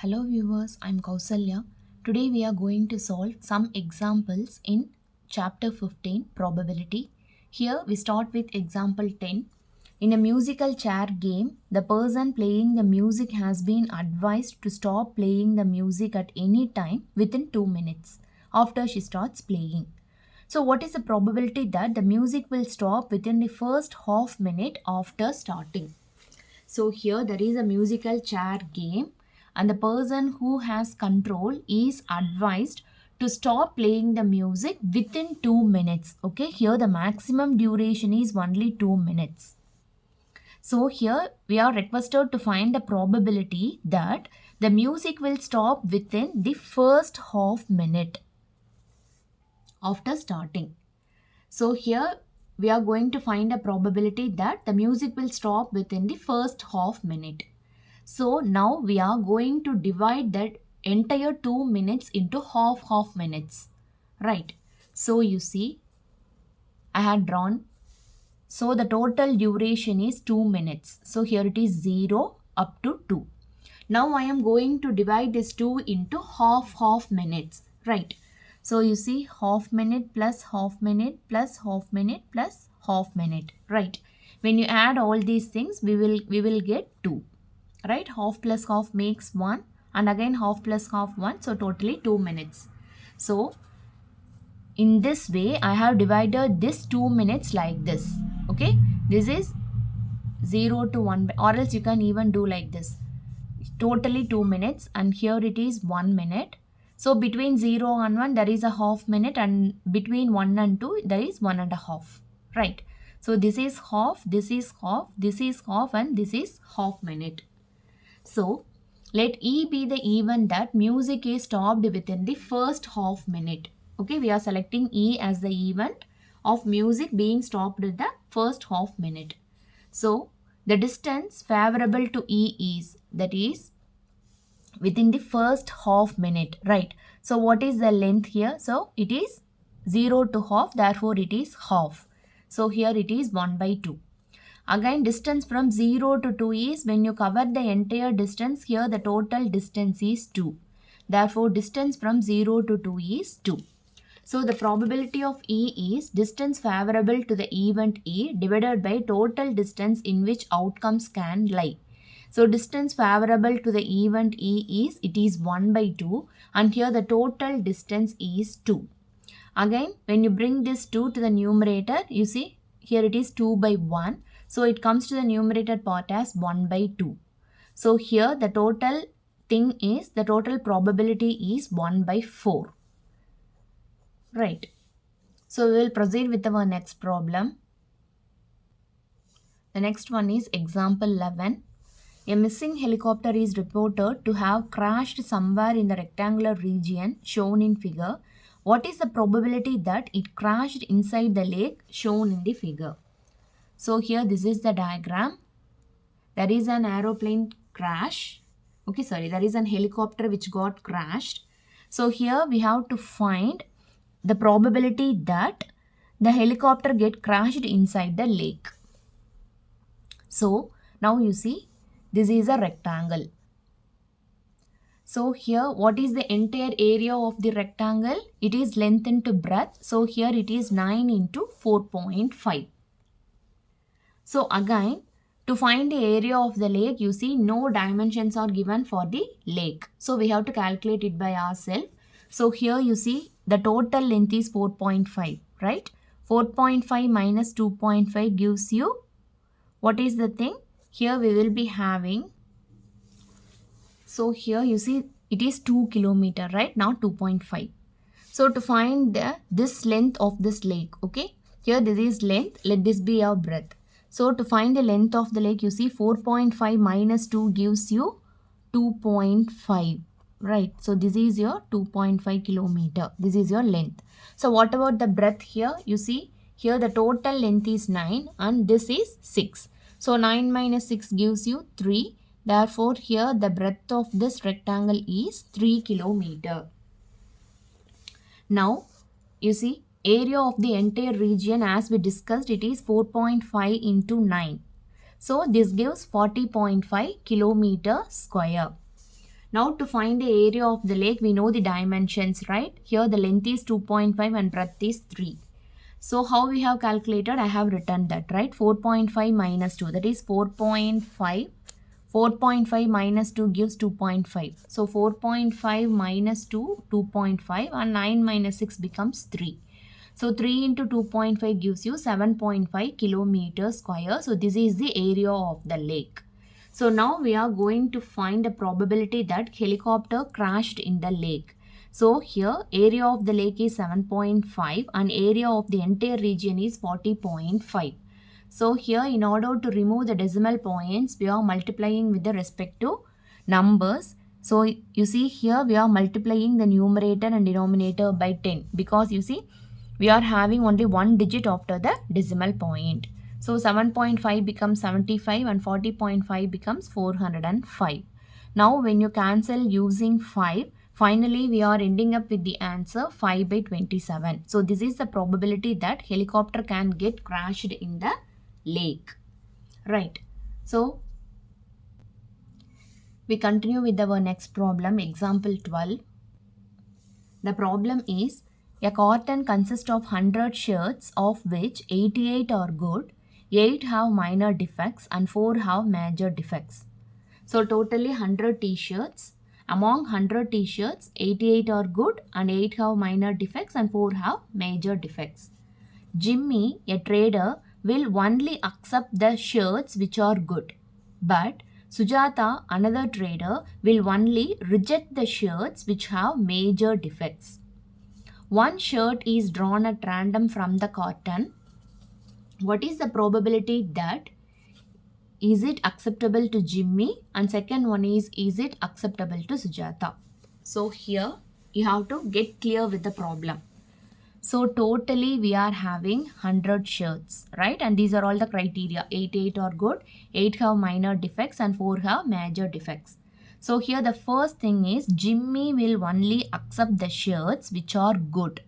Hello viewers, I'm Kausalya. Today we are going to solve some examples in chapter 15 probability. Here we start with example 10. In a musical chair game, the person playing the music has been advised to stop playing the music at any time within 2 minutes after she starts playing. So what is the probability that the music will stop within the first half minute after starting? So here there is a musical chair game and the person who has control is advised to stop playing the music within 2 minutes. Okay, here the maximum duration is only 2 minutes. So here we are requested to find the probability that the music will stop within the first half minute after starting. So here we are going to find a probability that the music will stop within the first half minute. So now we are going to divide that entire 2 minutes into half minutes. Right. So you see, I had drawn. So the total duration is 2 minutes. So here it is 0 up to 2. Now I am going to divide this 2 into half minutes. Right. So you see half minute plus half minute plus half minute plus half minute. Right. When you add all these things, we will get 2. Right, half plus half makes 1 and again half plus half 1, so totally 2 minutes. So in this way I have divided this 2 minutes like this. Okay, this is 0 to 1, or else you can even do like this, totally 2 minutes, and here it is 1 minute. So between 0 and 1 there is a half minute, and between 1 and 2 there is 1.5. Right, so this is half, this is half, this is half, and this is half minute. So, let E be the event that music is stopped within the first half minute. Okay, we are selecting E as the event of music being stopped in the first half minute. So, the distance favorable to E is, that is, within the first half minute, right? So, what is the length here? So, it is 0 to half, therefore it is half. So, here it is 1 by 2. Again, distance from 0 to 2 is, when you cover the entire distance, here the total distance is 2. Therefore, distance from 0 to 2 is 2. So, the probability of E is distance favorable to the event E divided by total distance in which outcomes can lie. So, distance favorable to the event E is, it is 1 by 2, and here the total distance is 2. Again, when you bring this 2 to the numerator, you see, here it is 2 by 1. So it comes to the numerator part as 1 by 2. So here the total thing is, the total probability is 1 by 4. Right. So we will proceed with our next problem. The next one is example 11. A missing helicopter is reported to have crashed somewhere in the rectangular region shown in figure. What is the probability that it crashed inside the lake shown in the figure? So here this is the diagram. There is an aeroplane crash. Okay, sorry, there is an helicopter which got crashed. So here we have to find the probability that the helicopter get crashed inside the lake. So now you see, this is a rectangle. So here what is the entire area of the rectangle? It is length into breadth. So here it is 9 into 4.5. So again, to find the area of the lake, you see no dimensions are given for the lake. So we have to calculate it by ourselves. So here you see the total length is 4.5, right? 4.5 minus 2.5 gives you, what is the thing? Here we will be having, so here you see it is 2 kilometer, right? Now 2.5. So to find this length of this lake, okay? Here this is length, let this be our breadth. So to find the length of the lake, you see 4.5 minus 2 gives you 2.5, right? So this is your 2.5 kilometer. This is your length. So what about the breadth here? You see here the total length is 9 and this is 6. So 9 minus 6 gives you 3. Therefore here the breadth of this rectangle is 3 kilometer. Now you see, area of the entire region, as we discussed, it is 4.5 into 9. So this gives 40.5 kilometer square. Now to find the area of the lake, we know the dimensions, right? Here the length is 2.5 and breadth is 3. So how we have calculated? I have written that, right? 4.5 minus 2, that is 4.5. 4.5 minus 2 gives 2.5. So 4.5 minus 2, 2.5, and 9 minus 6 becomes 3. So 3 into 2.5 gives you 7.5 kilometers square. So this is the area of the lake. So now we are going to find the probability that helicopter crashed in the lake. So here area of the lake is 7.5 and area of the entire region is 40.5. So here in order to remove the decimal points, we are multiplying with the respective numbers. So you see here we are multiplying the numerator and denominator by 10 because you see we are having only one digit after the decimal point. So 7.5 becomes 75 and 40.5 becomes 405. Now when you cancel using 5, finally we are ending up with the answer 5 by 27. So this is the probability that helicopter can get crashed in the lake. Right. So we continue with our next problem, example 12. The problem is a carton consists of 100 shirts of which 88 are good, 8 have minor defects and 4 have major defects. So totally 100 t-shirts. Among 100 t-shirts, 88 are good and 8 have minor defects and 4 have major defects. Jimmy, a trader, will only accept the shirts which are good. But Sujata, another trader, will only reject the shirts which have major defects. One shirt is drawn at random from the carton. What is the probability that is it acceptable to Jimmy? And second one is it acceptable to Sujata? So here you have to get clear with the problem. So totally we are having 100 shirts, right? And these are all the criteria. 8 are good, 8 have minor defects and 4 have major defects. So here the first thing is Jimmy will only accept the shirts which are good.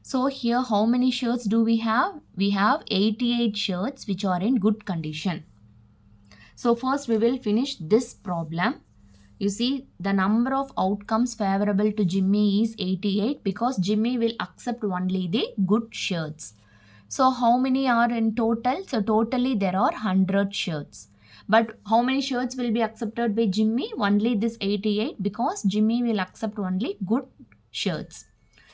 So here how many shirts do we have? We have 88 shirts which are in good condition. So first we will finish this problem. You see the number of outcomes favorable to Jimmy is 88 because Jimmy will accept only the good shirts. So how many are in total? So totally there are 100 shirts. But how many shirts will be accepted by Jimmy? Only this 88 because Jimmy will accept only good shirts.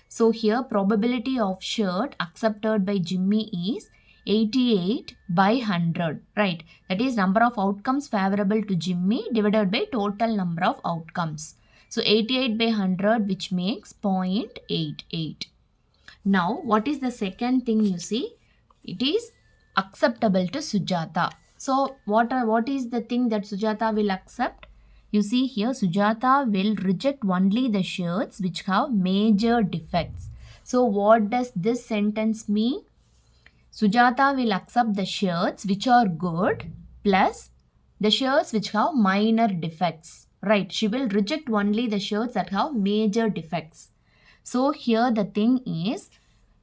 So here probability of shirt accepted by Jimmy is 88 by 100, right? That is number of outcomes favorable to Jimmy divided by total number of outcomes. So 88 by 100 which makes 0.88. Now what is the second thing you see? It is acceptable to Sujata. So what is the thing that Sujata will accept? You see here Sujata will reject only the shirts which have major defects. So what does this sentence mean? Sujata will accept the shirts which are good plus the shirts which have minor defects. Right, she will reject only the shirts that have major defects. So here the thing is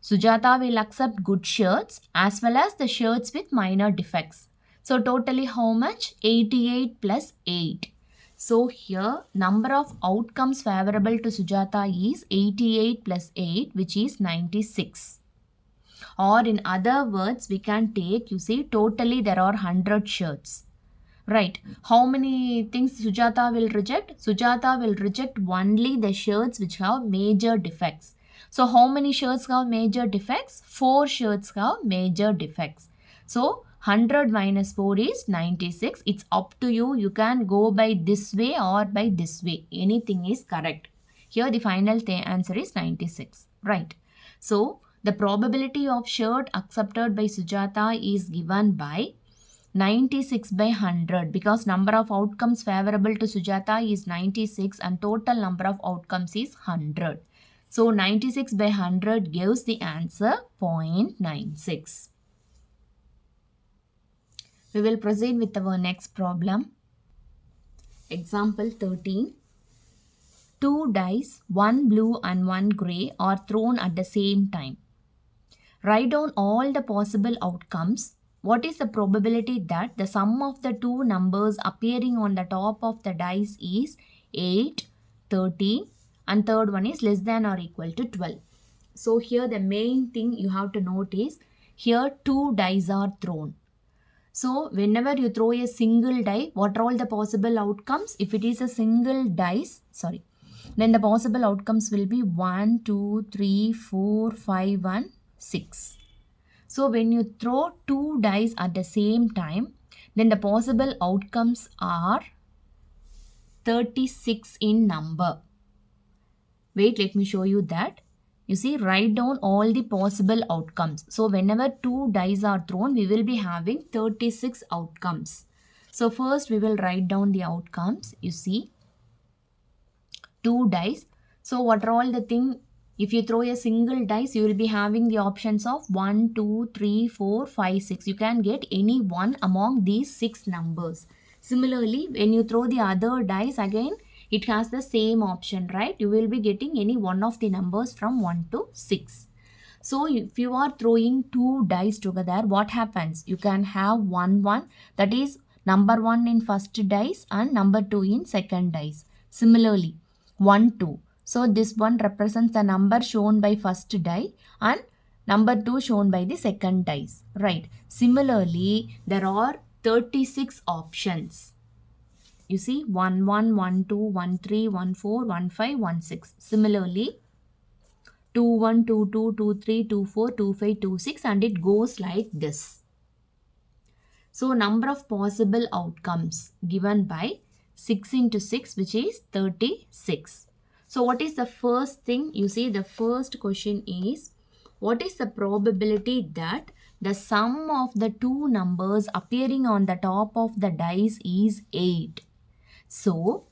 Sujata will accept good shirts as well as the shirts with minor defects. So totally how much? 88 plus 8. So here number of outcomes favorable to Sujata is 88 plus 8 which is 96. Or in other words, we can take, you see, totally there are 100 shirts. Right. How many things Sujata will reject? Sujata will reject only the shirts which have major defects. So how many shirts have major defects? 4 shirts have major defects. So 100 minus 4 is 96. It's up to you. You can go by this way or by this way. Anything is correct. Here the final answer is 96. Right. So the probability of shirt accepted by Sujata is given by 96 by 100 because number of outcomes favorable to Sujata is 96 and total number of outcomes is 100. So 96 by 100 gives the answer 0.96. We will proceed with our next problem. Example 13. 2 dice, one blue and one grey are thrown at the same time. Write down all the possible outcomes. What is the probability that the sum of the two numbers appearing on the top of the dice is 8, 13, and third one is less than or equal to 12. So here the main thing you have to note is here two dice are thrown. So whenever you throw a single die, what are all the possible outcomes? If it is a single dice, then the possible outcomes will be 1, 2, 3, 4, 5, and 6. So when you throw two dice at the same time, then the possible outcomes are 36 in number. Wait, let me show you that. You see, write down all the possible outcomes. So whenever two dice are thrown, we will be having 36 outcomes. So first we will write down the outcomes. You see, two dice. So what are all the thing? If you throw a single dice, you will be having the options of 1, 2, 3, 4, 5, 6. You can get any one among these 6 numbers. Similarly, when you throw the other dice again, it has the same option, right? You will be getting any one of the numbers from 1 to 6. So if you are throwing two dice together, what happens? You can have 1, 1, that is number 1 in first dice and number 2 in second dice. Similarly, 1, 2. So this one represents the number shown by first die and number 2 shown by the second dice, right? Similarly, there are 36 options. You see 1, 1, 1, 2, 1, 3, 1, 4, 1, 5, 1, 6. Similarly, 2, 1, 2, 2, 2, 3, 2, 4, 2, 5, 2, 6, and it goes like this. So number of possible outcomes given by 6 into 6, which is 36. So what is the first thing? You see, the first question is, what is the probability that the sum of the two numbers appearing on the top of the dice is 8? So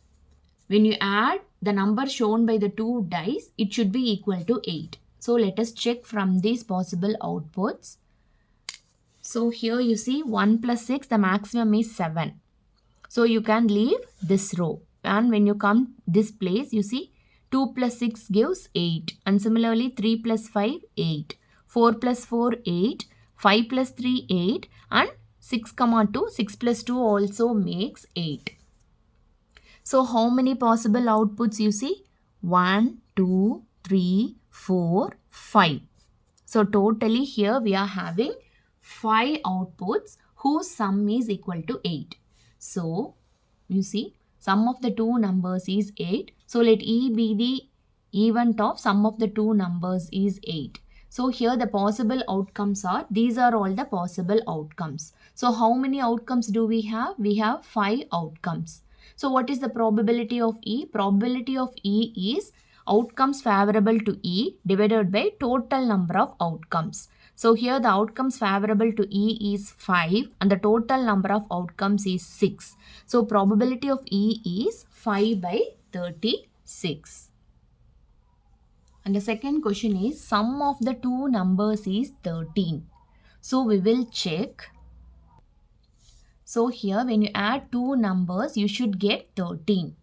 when you add the number shown by the two dice, it should be equal to 8. So let us check from these possible outputs. So here you see 1 plus 6, the maximum is 7. So you can leave this row. And when you come this place, you see 2 plus 6 gives 8. And similarly 3 plus 5, 8. 4 plus 4, 8. 5 plus 3, 8. And 6, 2, 6 plus 2 also makes 8. So how many possible outputs you see? 1, 2, 3, 4, 5. So totally here we are having 5 outputs whose sum is equal to 8. So you see, sum of the two numbers is 8. So let E be the event of sum of the two numbers is 8. So here the possible outcomes are, these are all the possible outcomes. So how many outcomes do we have? We have 5 outcomes. So what is the probability of E? Probability of E is outcomes favorable to E divided by total number of outcomes. So here the outcomes favorable to E is 5 and the total number of outcomes is 6. So probability of E is 5 by 36. And the second question is, sum of the two numbers is 13. So we will check. So here when you add two numbers, you should get 13.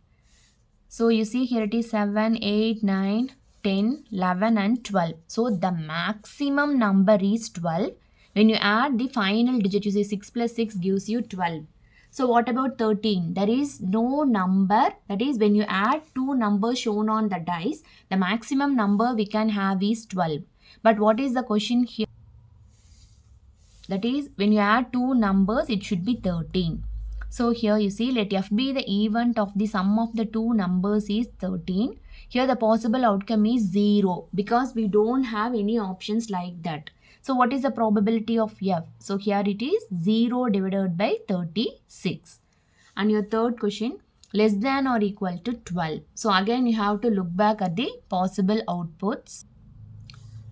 So you see here it is 7, 8, 9, 10, 11 and 12. So the maximum number is 12. When you add the final digit, you see 6 plus 6 gives you 12. So what about 13? There is no number. That is, when you add two numbers shown on the dice, the maximum number we can have is 12. But what is the question here? That is, when you add two numbers, it should be 13. So here you see, let f be the event of the sum of the two numbers is 13. Here the possible outcome is 0 because we don't have any options like that. So what is the probability of f? So here it is 0 divided by 36. And your third question, less than or equal to 12. So again you have to look back at the possible outputs.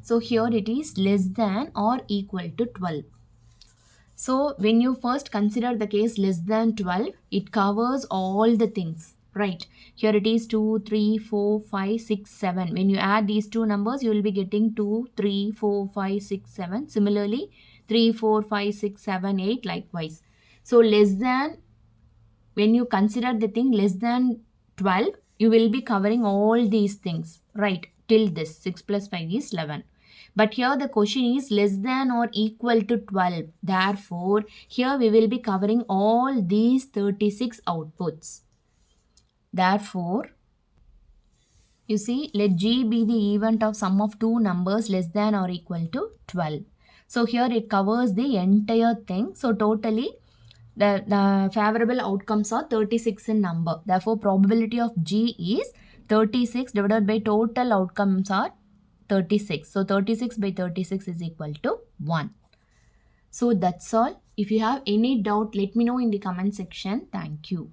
So here it is less than or equal to 12. So when you first consider the case less than 12, it covers all the things, right? Here it is 2, 3, 4, 5, 6, 7. When you add these two numbers, you will be getting 2, 3, 4, 5, 6, 7. Similarly, 3, 4, 5, 6, 7, 8 likewise. So less than, when you consider the thing less than 12, you will be covering all these things, right? Till this 6 plus 5 is 11. But here the question is less than or equal to 12. Therefore, here we will be covering all these 36 outputs. Therefore, you see, let G be the event of sum of two numbers less than or equal to 12. So here it covers the entire thing. So totally the favorable outcomes are 36 in number. Therefore, probability of G is 36 divided by total outcomes are 36. So 36 by 36 is equal to 1. So that's all. If you have any doubt, let me know in the comment section. Thank you.